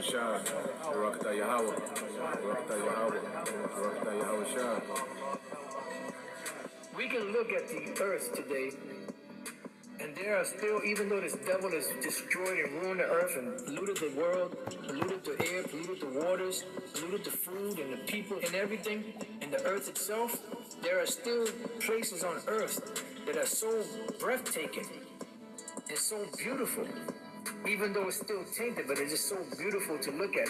Shah, Barakatah Yahweh, Barakatah Yahweh, Barakatah Yahweh Shah. We can look at the earth today, and there are still, even though this devil has destroyed and ruined the earth and polluted the world, polluted the air, polluted the waters, polluted the food and the people and everything, and the earth itself, there are still places on earth that are so breathtaking and so beautiful, even though it's still tainted, but it's just so beautiful to look at.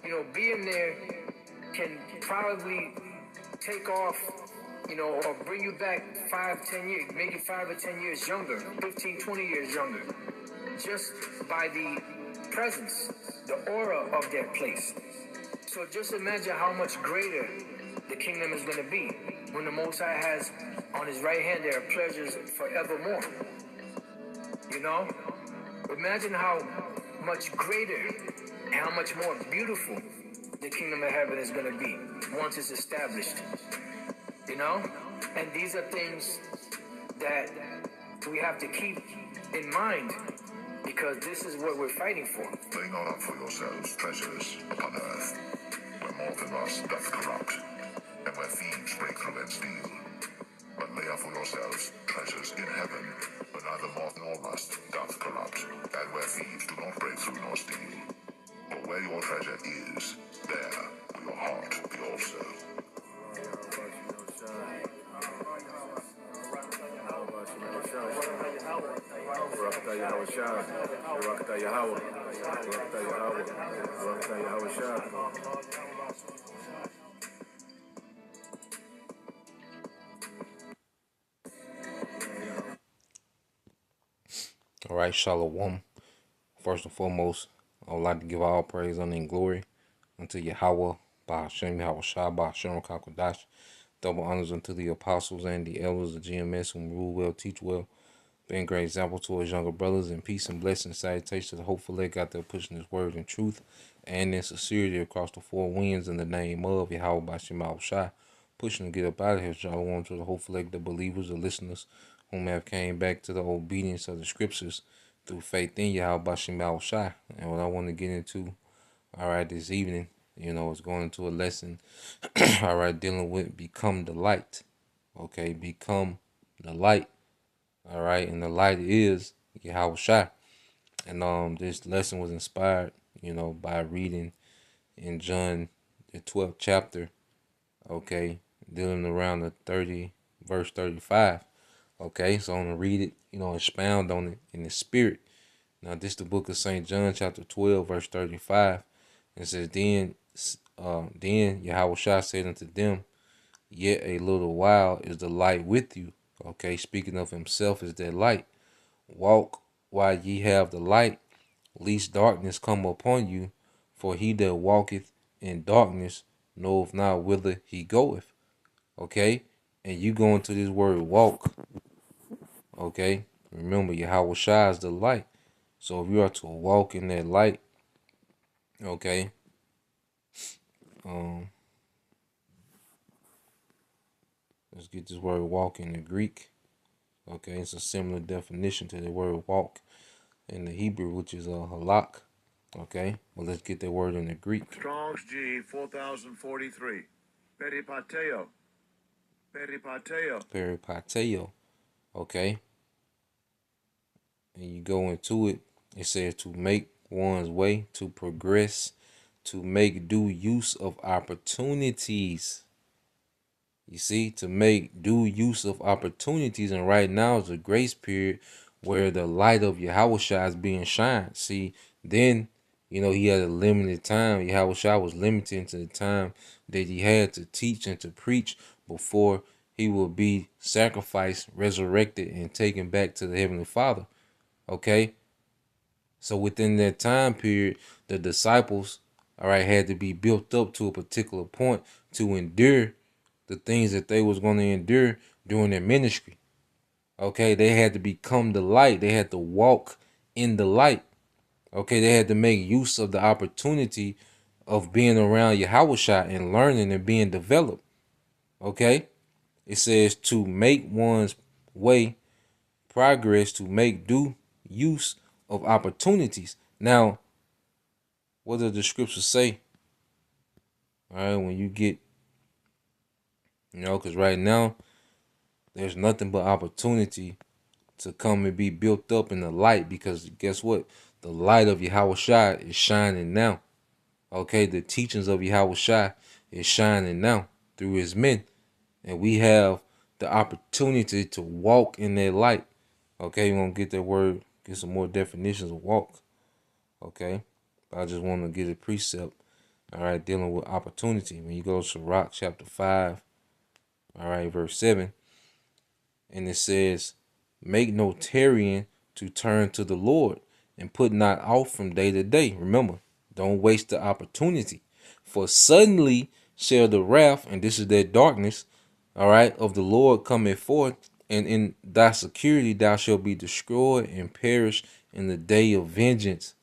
You know, being there can probably take off, you know, or bring you back 5, 10 years, make you 5 or 10 years younger, 15, 20 years younger, just by the presence, the aura of that place. So just imagine how much greater the kingdom is going to be when the Most High has on his right hand there are pleasures forevermore. You know? Imagine how much greater and how much more beautiful the kingdom of heaven is going to be once it's established. You know? And these are things that we have to keep in mind because this is what we're fighting for. Lay not up for yourselves treasures upon earth, where moth and rust doth corrupt, and where thieves break through and steal. But lay up for yourselves treasures in heaven, where neither moth nor rust doth corrupt, and where thieves do not break through nor steal. For where your treasure is, there will your heart be also. Barakatah Yahweh Shah, Barakatah Yahweh, Barakatah Yahweh, Barakatah Yahweh Shah. All right, Shalom. First and foremost, I would like to give all praise, honor, and glory unto Yahweh, Bahashem, Yahweh Shah, Bahashem, Kakodash. Double honors unto the apostles and the elders of GMS who rule well, teach well, being great example to his younger brothers, and peace and blessing, salutation to the hopeful leg out there pushing his word in truth and in sincerity across the four winds in the name of Yahweh Bahashem, Yahweh Shah, pushing to get up out of here. Shalom to the hopeful leg, the believers, the listeners, whom have came back to the obedience of the scriptures through faith in Yahweh Bashim Al Shai. And what I want to get into, all right, this evening, you know, is going into a lesson, all right, dealing with become the light. Okay, become the light. All right, and the light is Yahweh Shai. And this lesson was inspired, you know, by reading in John the 12th chapter, okay, dealing around the verse 35. Okay, so I'm gonna read it, you know, expound on it in the spirit. Now, this is the book of St. John, chapter 12, verse 35. It says, then Yahweh Shah said unto them, yet a little while is the light with you. Okay, speaking of himself as that light. Walk while ye have the light, lest darkness come upon you. For he that walketh in darkness knoweth not whither he goeth. Okay, and you go into this word walk. Okay, remember Yahweh Shah is the light. So if you are to walk in that light, okay, let's get this word walk in the Greek. Okay, it's a similar definition to the word walk in the Hebrew, which is a halak. Okay, well, let's get that word in the Greek. Strong's G 4043. Peripateo. Peripateo. Peripateo. Okay, and you go into it, it says to make one's way, to progress, to make due use of opportunities. You see, to make due use of opportunities. And right now is a grace period where the light of Yahweh Shah is being shined. See, then, you know, he had a limited time. Yahweh Shah was limited to the time that he had to teach and to preach before he would be sacrificed, resurrected, and taken back to the Heavenly Father. Okay? So within that time period, the disciples, all right, had to be built up to a particular point to endure the things that they was going to endure during their ministry. Okay, they had to become the light. They had to walk in the light. Okay, they had to make use of the opportunity of being around Yahweh Shah and learning and being developed. Okay, it says to make one's way progress, to make due use of opportunities. Now, What does the scripture say? All right, when you get, because right now there's nothing but opportunity to come and be built up in the light, because guess what? The light of Yahweh Shai is shining now. Okay, the teachings of Yahweh Shai is shining now through his men. And we have the opportunity to walk in that light. Okay, you want to get that word, get some more definitions of walk. Okay, but I just want to get a precept. All right, dealing with opportunity. When you go to Sirach chapter 5, all right, verse 7, and it says, make no tarrying to turn to the Lord, and put not off from day to day. Remember, don't waste the opportunity. For suddenly shall the wrath, and this is that darkness, all right, of the Lord coming forth, and in thy security thou shalt be destroyed and perish in the day of vengeance.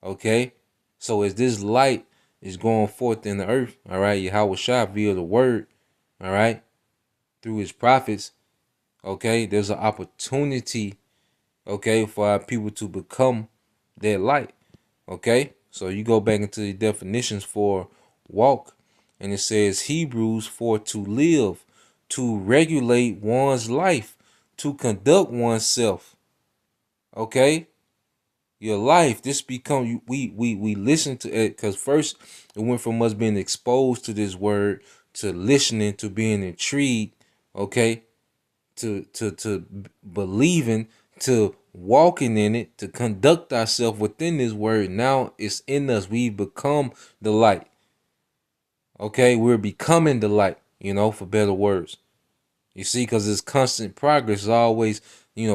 Okay? So as this light is going forth in the earth, all right, Yahweh Shai via the word, all right, through his prophets, okay, there's an opportunity, okay, for our people to become that light. Okay? So you go back into the definitions for walk, and it says Hebrews for to live, to regulate one's life, to conduct oneself. Okay? Your life, this become we listen to it, because first it went from us being exposed to this word to listening, to being intrigued, okay, to believing, to walking in it, to conduct ourselves within this word. Now it's in us. We've become the light. Okay, we're becoming the light, for better words. You see, because it's constant progress, it's always,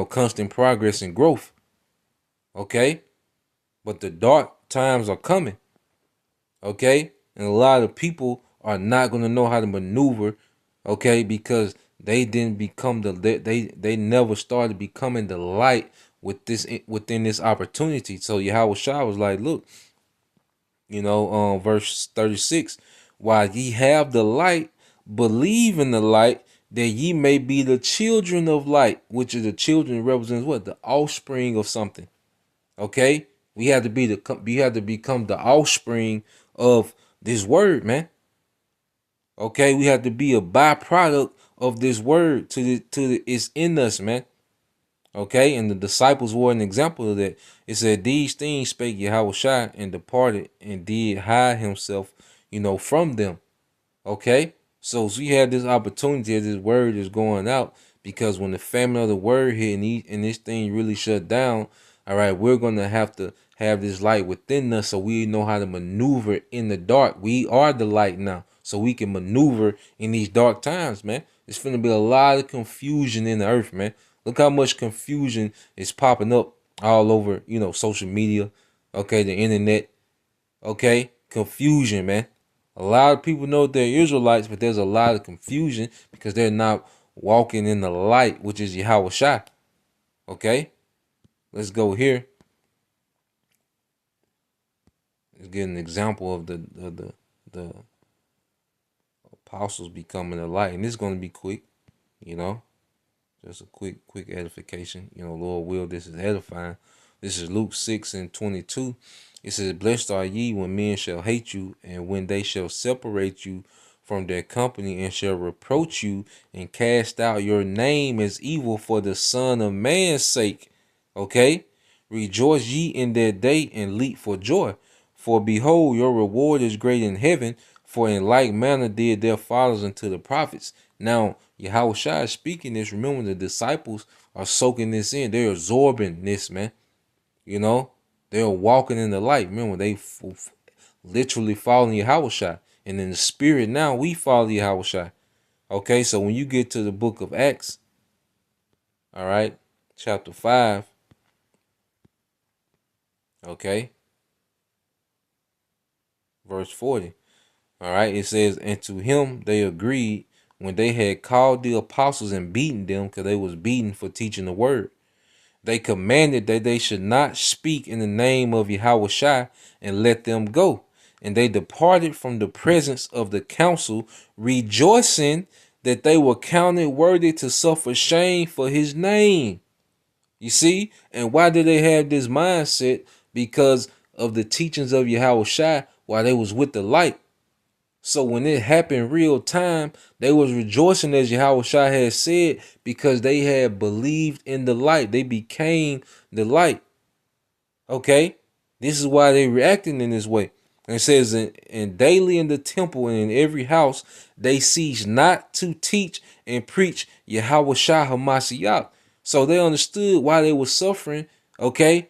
constant progress and growth. Okay, but the dark times are coming. Okay, and a lot of people are not going to know how to maneuver. Okay, because they didn't become they never started becoming the light within this opportunity. So Yahweh Shai was like, look, verse 36, while ye have the light, believe in the light, that ye may be the children of light, which is the children represents what? The offspring of something. Okay, we have to become the offspring of this word, man. Okay, we have to be a byproduct of this word it's in us, man. Okay, and the disciples were an example of that. It said, these things spake Yahweh Shai, and departed, and did hide himself, from them. Okay, so we had this opportunity as this word is going out, because when the famine of the word hit and this thing really shut down, all right, we're gonna have to have this light within us, so we know how to maneuver in the dark. We are the light now, so we can maneuver in these dark times, man. It's finna be a lot of confusion in the earth, man. Look how much confusion is popping up all over, social media, okay, the internet, okay, confusion, man. A lot of people know they're Israelites, but there's a lot of confusion because they're not walking in the light, which is Yahweh Shai. Okay, let's go here. Let's get an example of the apostles becoming the light, and this is going to be quick, just a quick edification. Lord will, this is edifying. This is Luke 6:22. It says, blessed are ye when men shall hate you, and when they shall separate you from their company, and shall reproach you, and cast out your name as evil for the Son of Man's sake. Okay? Rejoice ye in that day, and leap for joy. For behold, your reward is great in heaven, for in like manner did their fathers unto the prophets. Now, Yahweh Shai is speaking this. Remember, the disciples are soaking this in. They're absorbing this, man. They're walking in the light. Remember, they literally following Yahweh Shai. And in the spirit now, we follow Yahweh Shai. Okay, so when you get to the book of Acts, all right, chapter 5, okay, verse 40, all right, it says, and to him they agreed when they had called the apostles and beaten them, because they was beaten for teaching the word. They commanded that they should not speak in the name of Yahweh Shai, and let them go. And they departed from the presence of the council, rejoicing that they were counted worthy to suffer shame for his name. You see? And why did they have this mindset? Because of the teachings of Yahweh Shai while they was with the light. So when it happened real time, they was rejoicing as Yahweh Shai had said, because they had believed in the light. They became the light. Okay? This is why they reacting in this way. And it says, and daily in the temple and in every house, they cease not to teach and preach Yahweh Shai HaMashiach. So they understood why they were suffering, okay?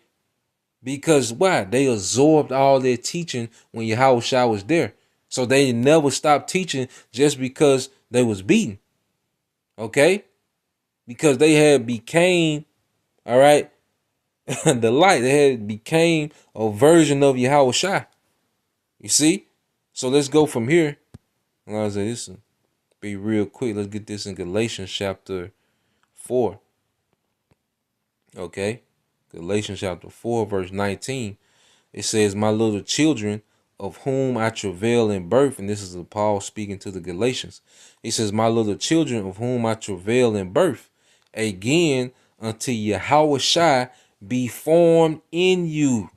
Because why? They absorbed all their teaching when Yahweh Shai was there. So they never stopped teaching just because they was beaten. Okay? Because they had became, all right, the light. They had became a version of Yahweh Shai. You see? So let's go from here. I'll say this will be real quick. Let's get this in Galatians chapter 4. Okay? Galatians chapter 4, verse 19. It says, my little children, of whom I travail in birth. And this is Paul speaking to the Galatians. He says, my little children, of whom I travail in birth, again until Yahweh Shai be formed in you.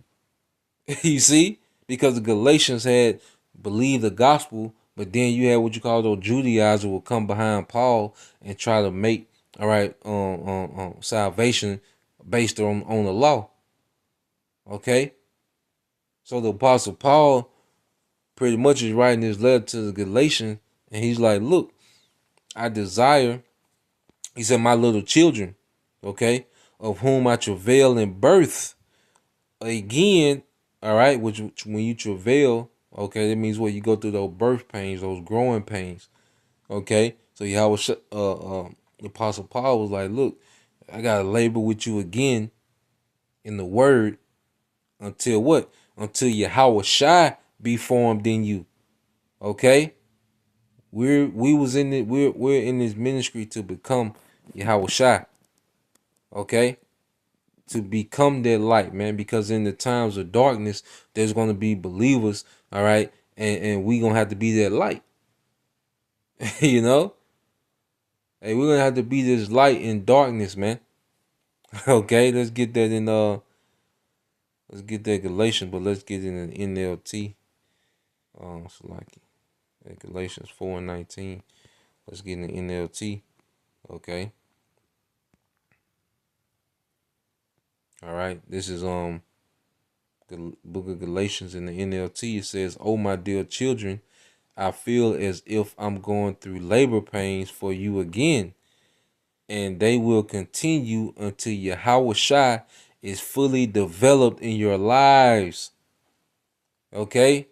You see? Because the Galatians had believed the gospel, but then you had what you call those Judaizers will come behind Paul and try to make, all right, salvation based on the law. Okay? So the Apostle Paul pretty much is writing this letter to the Galatians, and he's like, look, I desire, he said, my little children, okay, of whom I travail in birth. Again, all right, which when you travail, okay, that means what you go through those birth pains, those growing pains, okay. So the Apostle Paul was like, look, I gotta labor with you again in the word until what? Until Yahweh Shai be formed in you. Okay? We're in this ministry to become Yahweh Shai. Okay? To become that light, man, because in the times of darkness, there's gonna be believers, all right, and we gonna have to be that light. You know? Hey, we're gonna have to be this light in darkness, man. Okay, let's get that in let's get that Galatians, but let's get in an NLT. So like Galatians 4:19. Let's get in the NLT. Okay. All right. This is the book of Galatians in the NLT. It says, "Oh my dear children, I feel as if I'm going through labor pains for you again, and they will continue until Yahweh Shai is fully developed in your lives." Okay?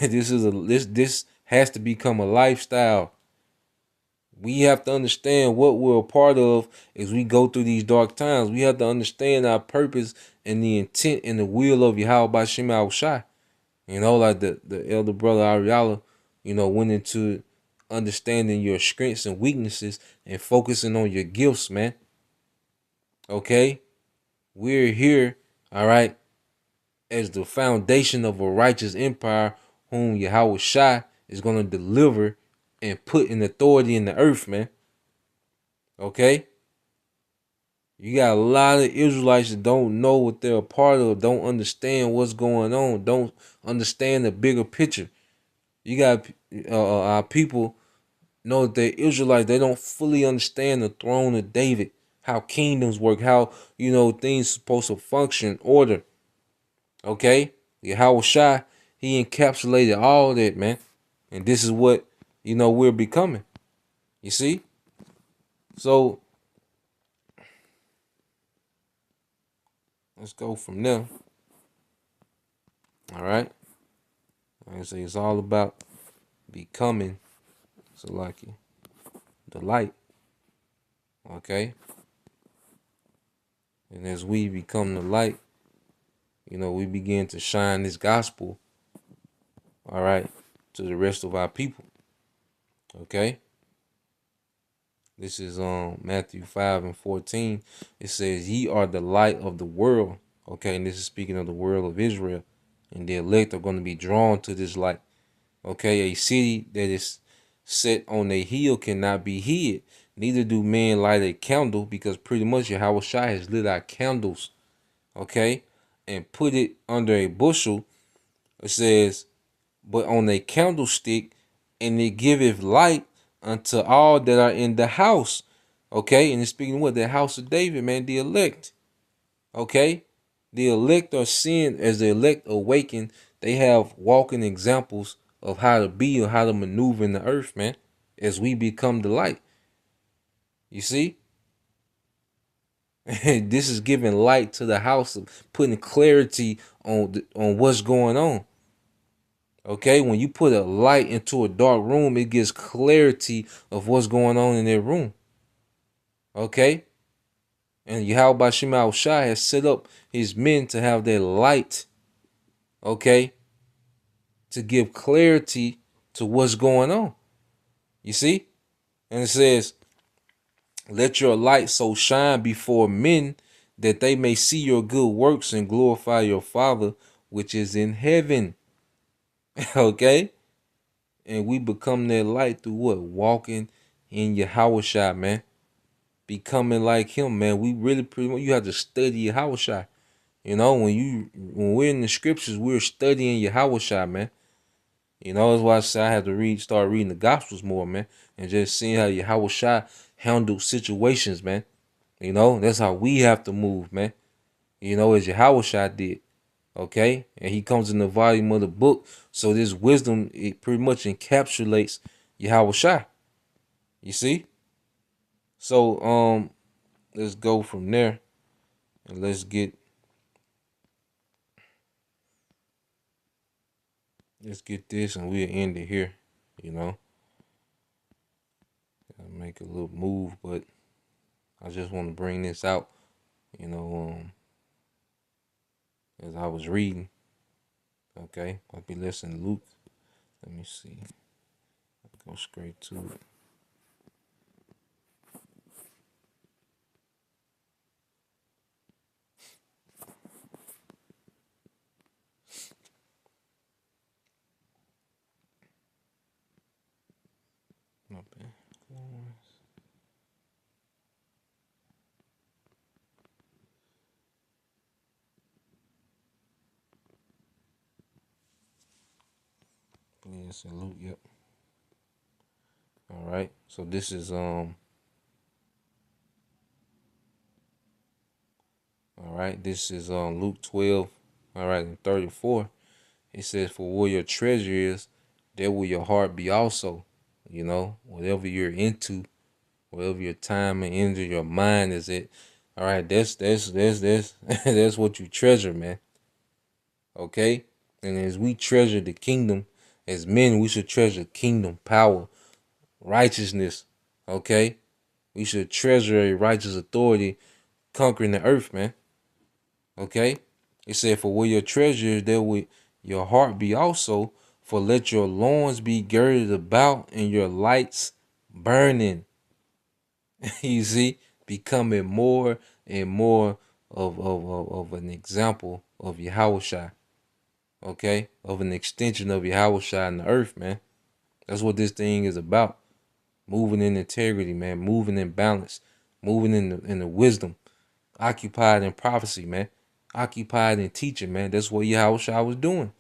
This has to become a lifestyle. We have to understand what we're a part of as we go through these dark times. We have to understand our purpose and the intent and the will of Yahweh B'Shem Yahushai. You know, like the elder brother Ariala, went into understanding your strengths and weaknesses and focusing on your gifts, man. Okay? We're here, all right, as the foundation of a righteous empire whom Yahweh Shai is going to deliver and put in authority in the earth, man. Okay? You got a lot of Israelites that don't know what they're a part of, don't understand what's going on, don't understand the bigger picture. You got our people know that they're Israelites. They don't fully understand the throne of David, how kingdoms work, how, things supposed to function, order. Okay? Yahweh Shai, he encapsulated all that, man. And this is what, we're becoming. You see? So, let's go from there. All right? Like I say, it's all about becoming, Salaki, the light. Okay? And as we become the light, we begin to shine this gospel, all right, to the rest of our people. Okay? This is Matthew 5:14. It says, "Ye are the light of the world." Okay, and this is speaking of the world of Israel. And the elect are going to be drawn to this light. Okay, a city that is set on a hill cannot be hid. Neither do men light a candle, because pretty much Yahweh Shai has lit our candles. Okay, and put it under a bushel. It says, but on a candlestick, and it giveth light unto all that are in the house. Okay, and it's speaking what? The house of David, man, the elect. Okay, the elect are seeing as the elect awaken, they have walking examples of how to be or how to maneuver in the earth, man, as we become the light. You see? This is giving light to the house, putting clarity on what's going on. Okay, when you put a light into a dark room, it gives clarity of what's going on in that room. Okay, and Yahweh Shema Shai has set up his men to have their light. Okay, to give clarity to what's going on. You see, and it says, "Let your light so shine before men that they may see your good works and glorify your Father which is in heaven." Okay, and we become that light through what? Walking in Yahushua, man. Becoming like him, man. We really pretty much, you have to study Yahushua. You know, when we're in the scriptures, we're studying Yahushua, man. You know, that's why I say I have to start reading the Gospels more, man, and just seeing how Yahushua handled situations, man. You know, that's how we have to move, man. You know, as Yahushua did. Okay, and he comes in the volume of the book, so this wisdom, it pretty much encapsulates Yahushua. You see? So let's go from there and let's get this and we'll end it here, you know. Gotta make a little move, but I just want to bring this out, you know, as I was reading. Okay, I'll be listening to Luke. Let me see. I'll go straight to it. My bad. Yes, and Luke, yep. All right. So this is all right, this is Luke 12, all right, and 34. It says, "For where your treasure is, there will your heart be also." You know, whatever you're into, whatever your time and energy, your mind is at. All right, that's that's what you treasure, man. Okay, and as we treasure the kingdom, as men, we should treasure kingdom, power, righteousness. Okay, we should treasure a righteous authority conquering the earth, man. Okay, it said, "For where your treasure is, there will your heart be also. For let your loins be girded about and your lights burning." You see, becoming more and more of an example of Yahushua. Okay, of an extension of Yahushua in the earth, man. That's what this thing is about. Moving in integrity, man. Moving in balance. Moving in the wisdom. Occupied in prophecy, man. Occupied in teaching, man. That's what Yahushua was doing.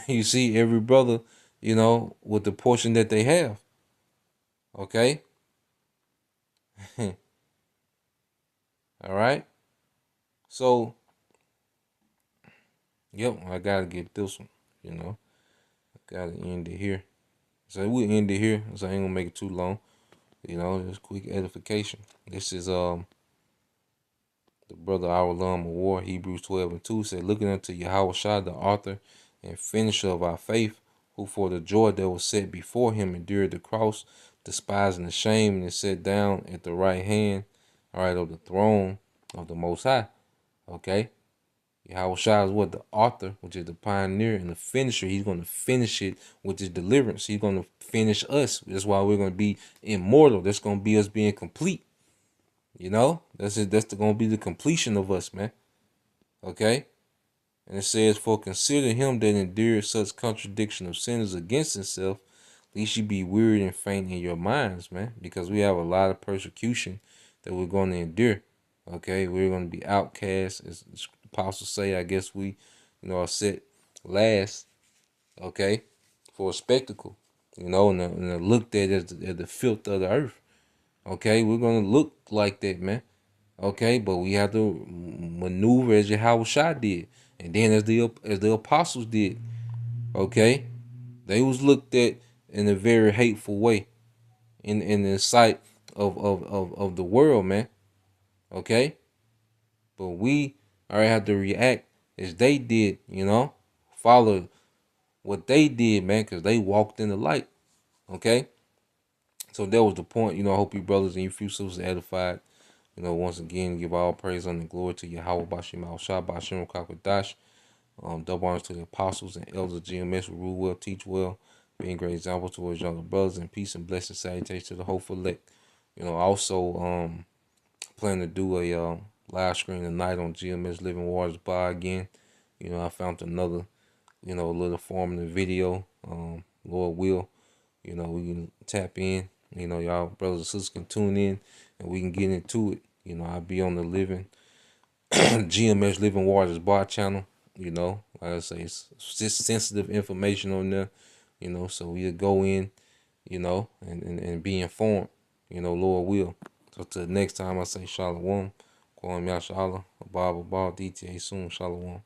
You see, every brother, you know, with the portion that they have. Okay? All right? So, yep, I gotta get this one, you know. Gotta end it here. So we end it here. So I ain't gonna make it too long. You know, just quick edification. This is the brother Awalam of War, Hebrews 12 and 2 said, "Looking unto Yahushua, the author and finisher of our faith, who for the joy that was set before him endured the cross, despising the shame, and is set down at the right hand, all right, of the throne of the Most High." Okay, Yahushua is what? The author, which is the pioneer, and the finisher. He's going to finish it with his deliverance. He's going to finish us. That's why we're going to be immortal. That's going to be us being complete. You know, that's it. That's going to be the completion of us, man. Okay, and it says, "For consider him that endured such contradiction of sinners against himself, lest you be wearied and faint in your minds," man. Because we have a lot of persecution that we're going to endure. Okay, we're going to be outcast. As apostles say, I guess we, are set last, okay, for a spectacle, and looked at as the filth of the earth. Okay, we're gonna look like that, man. Okay, but we have to maneuver as Yahweh Shai did, and then as the apostles did. Okay, they was looked at in a very hateful way, in the sight of the world, man. Okay, but we already have to react as they did, follow what they did, man, because they walked in the light. Okay, so that was the point. I hope you brothers and you few sisters edified. Once again, give all praise and glory to Yahweh Bashim Al Shah, Bashim Kakwadash. Double honors to the apostles and elders of GMS who rule well, teach well, being great examples towards younger brothers, and peace and blessing salutations to the hopeful elect. Also plan to do a live stream tonight on GMS Living Waters Bar again. I found another, little informative video. Lord will, we can tap in. Y'all brothers and sisters can tune in and we can get into it. I'll be on the GMS Living Waters Bar channel. Like I say, it's just sensitive information on there. So we'll go in, and be informed. Lord will. So till next time, I say Shalom. Kwam Yashala, Abba, DTA soon, Shalom.